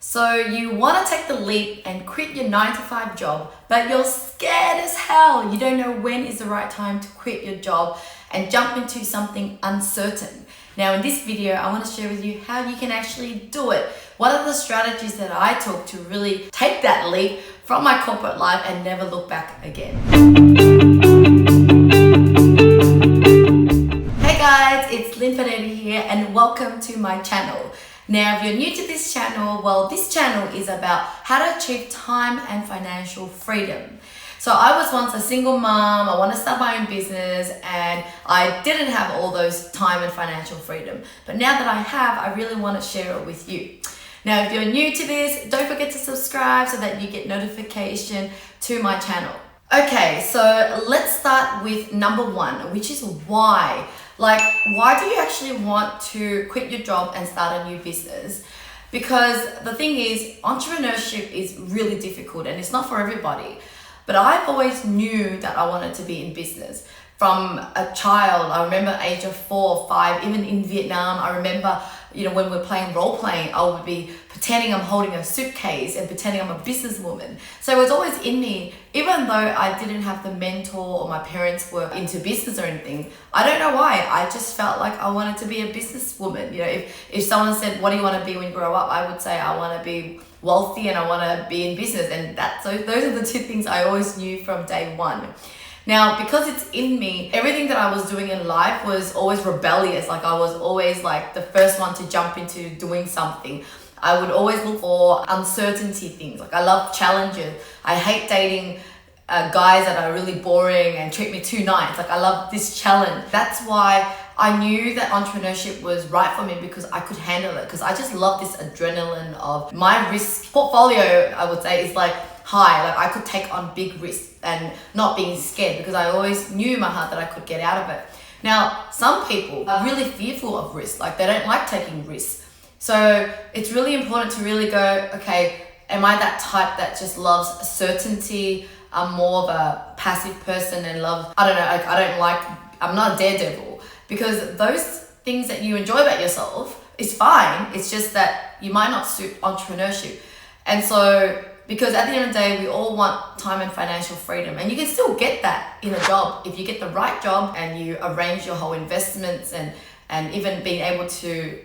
So you want to take the leap and quit your 9-to-5 job, but you're scared as hell. You don't know when is the right time to quit your job and jump into something uncertain. Now in this video, I want to share with you how you can actually do it. What are the strategies that I took to really take that leap from my corporate life and never look back again. Hey guys, it's Lynn here and welcome to my channel. Now, if you're new to this channel, well, this channel is about how to achieve time and financial freedom. So I was once a single mom, I want to start my own business, and I didn't have all those time and financial freedom. But now that I have, I really want to share it with you. Now, if you're new to this, don't forget to subscribe so that you get notification to my channel. Okay, so let's start with number one, which is why. Like, why do you actually want to quit your job and start a new business? Because the thing is, entrepreneurship is really difficult and it's not for everybody. But I always knew that I wanted to be in business. From a child, I remember age of 4 or 5, even in Vietnam, I remember, when we're playing role playing, I would be pretending I'm holding a suitcase and pretending I'm a businesswoman. So it was always in me, even though I didn't have the mentor or my parents were into business or anything. I don't know why, I just felt like I wanted to be a businesswoman. If someone said, what do you want to be when you grow up? I would say I want to be wealthy and I want to be in business. And those are the two things I always knew from day one. Now, because it's in me, everything that I was doing in life was always rebellious. Like, I was always like the first one to jump into doing something. I would always look for uncertainty things. Like, I love challenges. I hate dating guys that are really boring and treat me too nice. Like, I love this challenge. That's why I knew that entrepreneurship was right for me, because I could handle it. Because I just love this adrenaline of my risk portfolio, I would say, is like high. Like, I could take on big risks and not being scared, because I always knew in my heart that I could get out of it. Now, some people are really fearful of risk. Like, they don't like taking risks. So it's really important to really go, okay, am I that type that just loves certainty? I'm more of a passive person and love, I'm not a daredevil. Because those things that you enjoy about yourself is fine. It's just that you might not suit entrepreneurship. And so, because at the end of the day, we all want time and financial freedom, and you can still get that in a job if you get the right job and you arrange your whole investments and even being able to,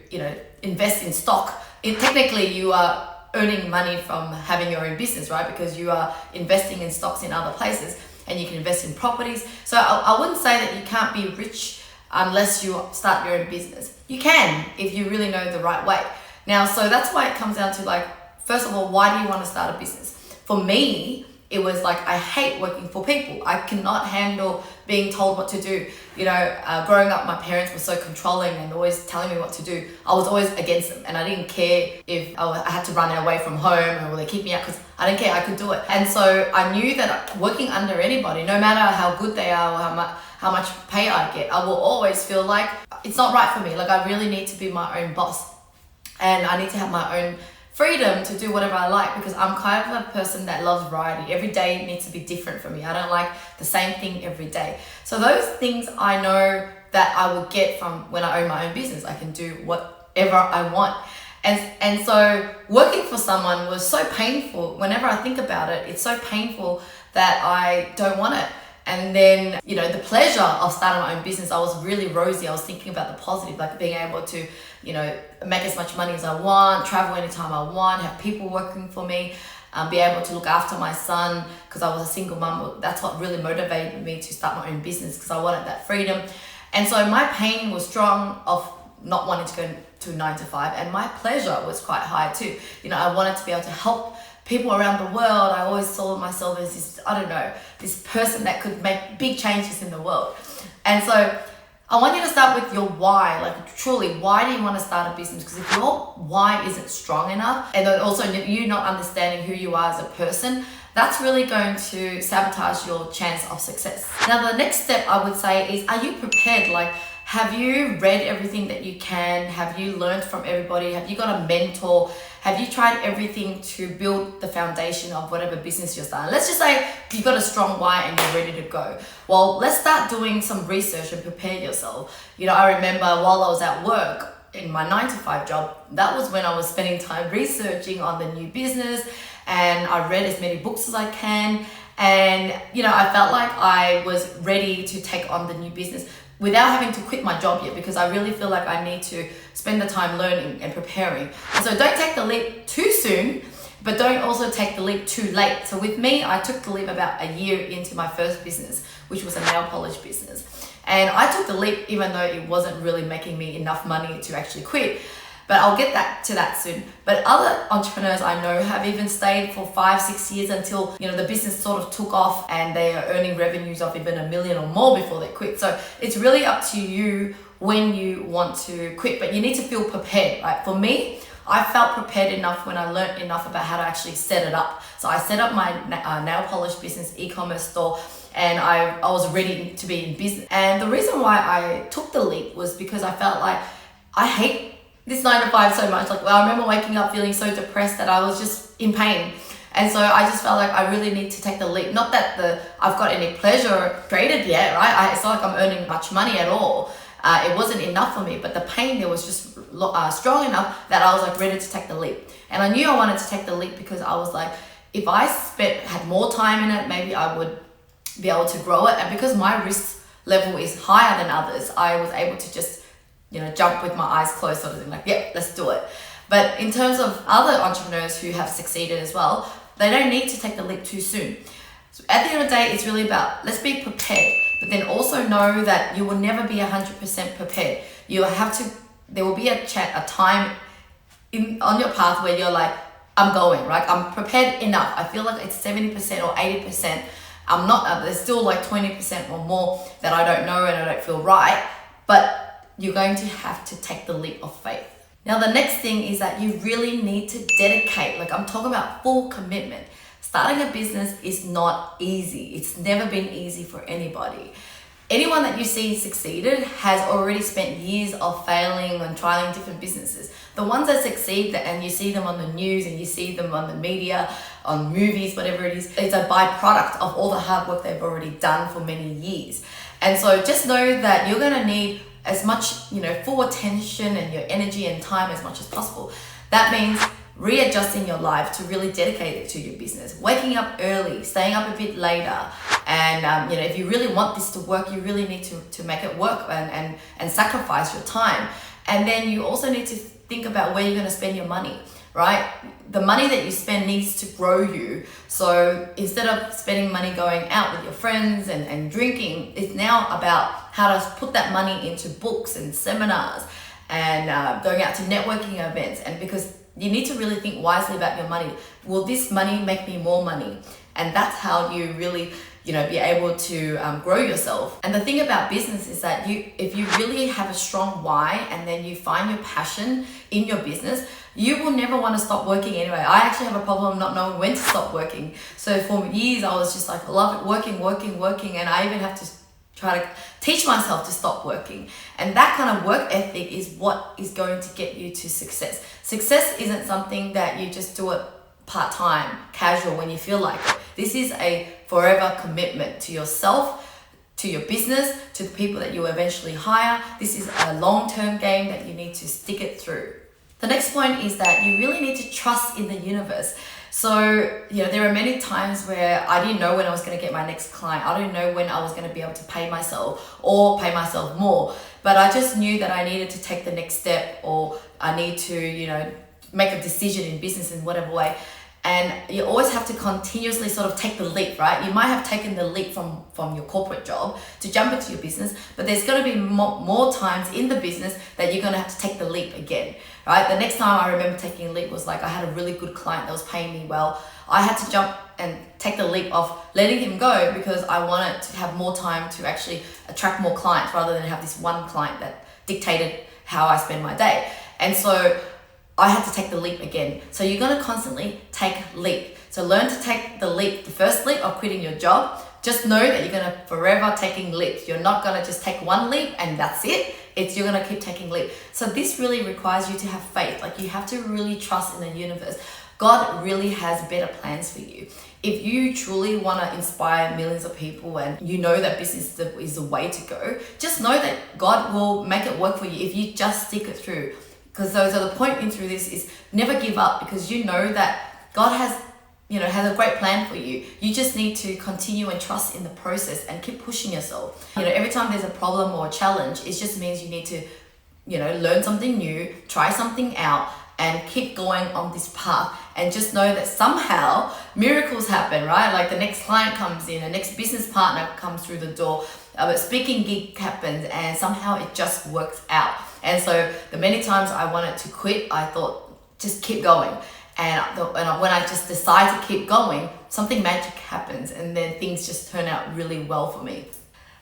invest in stock. Technically, you are earning money from having your own business, right? Because you are investing in stocks in other places, and you can invest in properties. So I wouldn't say that you can't be rich unless you start your own business. You can, if you really know the right way. Now, so that's why it comes down to, like, first of all, why do you want to start a business? For me, it was like, I hate working for people. I cannot handle being told what to do. Growing up, my parents were so controlling and always telling me what to do. I was always against them, and I didn't care if I had to run away from home or they keep me out, because I didn't care, I could do it. And so I knew that working under anybody, no matter how good they are or how much pay I get, I will always feel like it's not right for me. Like, I really need to be my own boss, and I need to have my own freedom to do whatever I like, because I'm kind of a person that loves variety. Every day needs to be different for me. I don't like the same thing every day. So those things I know that I will get from when I own my own business. I can do whatever I want. And so working for someone was so painful. Whenever I think about it, it's so painful that I don't want it. And then, the pleasure of starting my own business, I was really rosy. I was thinking about the positive, like being able to, make as much money as I want, travel anytime I want, have people working for me, be able to look after my son, because I was a single mom. That's what really motivated me to start my own business, because I wanted that freedom. And so my pain was strong of not wanting to go to 9 to 5, and my pleasure was quite high too. I wanted to be able to help people around the world. I always saw myself as this person that could make big changes in the world. And so I want you to start with your why. Like, truly, why do you want to start a business? Because if your why isn't strong enough, and then also you not understanding who you are as a person, that's really going to sabotage your chance of success. Now, the next step I would say is, are you prepared? Like, have you read everything that you can? Have you learned from everybody? Have you got a mentor? Have you tried everything to build the foundation of whatever business you're starting? Let's just say you've got a strong why and you're ready to go. Well, let's start doing some research and prepare yourself. I remember while I was at work, in my 9 to 5 job, that was when I was spending time researching on the new business, and I read as many books as I can. And, I felt like I was ready to take on the new business without having to quit my job yet, because I really feel like I need to spend the time learning and preparing. And so don't take the leap too soon, but don't also take the leap too late. So with me, I took the leap about a year into my first business, which was a nail polish business. And I took the leap even though it wasn't really making me enough money to actually quit. But I'll get to that soon. But other entrepreneurs I know have even stayed for 5-6 years until, the business sort of took off and they are earning revenues of even $1 million or more before they quit. So it's really up to you when you want to quit, but you need to feel prepared, right? For me, I felt prepared enough when I learned enough about how to actually set it up. So I set up my nail polish business e-commerce store, and I was ready to be in business. And the reason why I took the leap was because I felt like I hate this 9 to 5 so much. I remember waking up feeling so depressed that I was just in pain. And so I just felt like I really need to take the leap. Not that I've got any pleasure created yet, right? It's not like I'm earning much money at all. It wasn't enough for me, but the pain there was just strong enough that I was ready to take the leap. And I knew I wanted to take the leap because I was like, if I had more time in it, maybe I would be able to grow it. And because my risk level is higher than others, I was able to just jump with my eyes closed, sort of thing, let's do it. But in terms of other entrepreneurs who have succeeded as well, they don't need to take the leap too soon. So at the end of the day, it's really about, let's be prepared, but then also know that you will never be 100% prepared. There will be a time on your path where you're like, I'm going, right? I'm prepared enough. I feel like it's 70% or 80%. I'm not, there's still 20% or more that I don't know and I don't feel right, but you're going to have to take the leap of faith. Now, the next thing is that you really need to dedicate. I'm talking about full commitment. Starting a business is not easy. It's never been easy for anybody. Anyone that you see succeeded has already spent years of failing and trying different businesses. The ones that succeed, and you see them on the news and you see them on the media, on movies, whatever it is, it's a byproduct of all the hard work they've already done for many years. And so just know that you're going to need as much, full attention and your energy and time as much as possible. That means readjusting your life to really dedicate it to your business, waking up early, staying up a bit later. And, if you really want this to work, you really need to make it work and sacrifice your time. And then you also need to think about where you're going to spend your money, right? The money that you spend needs to grow you. So instead of spending money going out with your friends and drinking, it's now about how to put that money into books and seminars and going out to networking events. And because you need to really think wisely about your money. Will this money make me more money? And that's how you really be able to grow yourself. And the thing about business is that if you really have a strong why and then you find your passion in your business, you will never want to stop working anyway. I actually have a problem not knowing when to stop working. So for years, I was just I love it, working. And I even have to try to teach myself to stop working. And that kind of work ethic is what is going to get you to success. Success isn't something that you just do it part-time, casual, when you feel like it. This is a forever commitment to yourself, to your business, to the people that you eventually hire. This is a long-term game that you need to stick it through. The next point is that you really need to trust in the universe. So, there are many times where I didn't know when I was going to get my next client. I didn't know when I was going to be able to pay myself or pay myself more. But I just knew that I needed to take the next step, or I need to, make a decision in business in whatever way. And you always have to continuously sort of take the leap, right? You might have taken the leap from your corporate job to jump into your business, but there's going to be more times in the business that you're going to have to take the leap again, right? The next time I remember taking a leap was I had a really good client that was paying me well. I had to jump and take the leap of letting him go because I wanted to have more time to actually attract more clients rather than have this one client that dictated how I spend my day. And so I had to take the leap again. So you're going to constantly take leap. So learn to take the leap, the first leap of quitting your job. Just know that you're going to forever taking leaps. You're not going to just take one leap and that's it. You're going to keep taking leap. So this really requires you to have faith. You have to really trust in the universe. God really has better plans for you. If you truly want to inspire millions of people and you know that business is the way to go, just know that God will make it work for you if you just stick it through. because those are the point in through this is never give up, because you know that God has a great plan for you. You just need to continue and trust in the process and keep pushing yourself. Every time there's a problem or a challenge, it just means you need to, learn something new, try something out, and keep going on this path. And just know that somehow miracles happen, right? Like the next client comes in, the next business partner comes through the door, a speaking gig happens, and somehow it just works out. And so the many times I wanted to quit, I thought, just keep going. And when I just decide to keep going, something magic happens, and then things just turn out really well for me.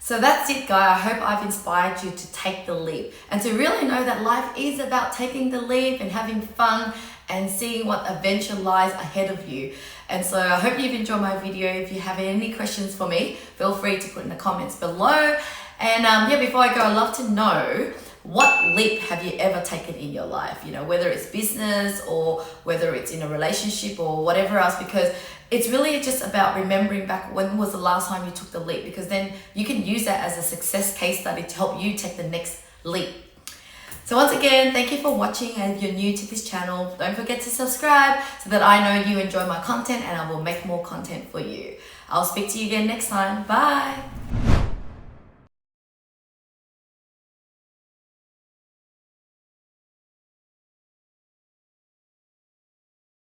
So that's it, guys. I hope I've inspired you to take the leap and to really know that life is about taking the leap and having fun and seeing what adventure lies ahead of you. And so I hope you've enjoyed my video. If you have any questions for me, feel free to put in the comments below. And before I go, I'd love to know, what leap have you ever taken in your life? Whether it's business or whether it's in a relationship or whatever else, because it's really just about remembering back when was the last time you took the leap, because then you can use that as a success case study to help you take the next leap. So once again, thank you for watching, and if you're new to this channel, don't forget to subscribe so that I know you enjoy my content and I will make more content for you. I'll speak to you again next time. Bye.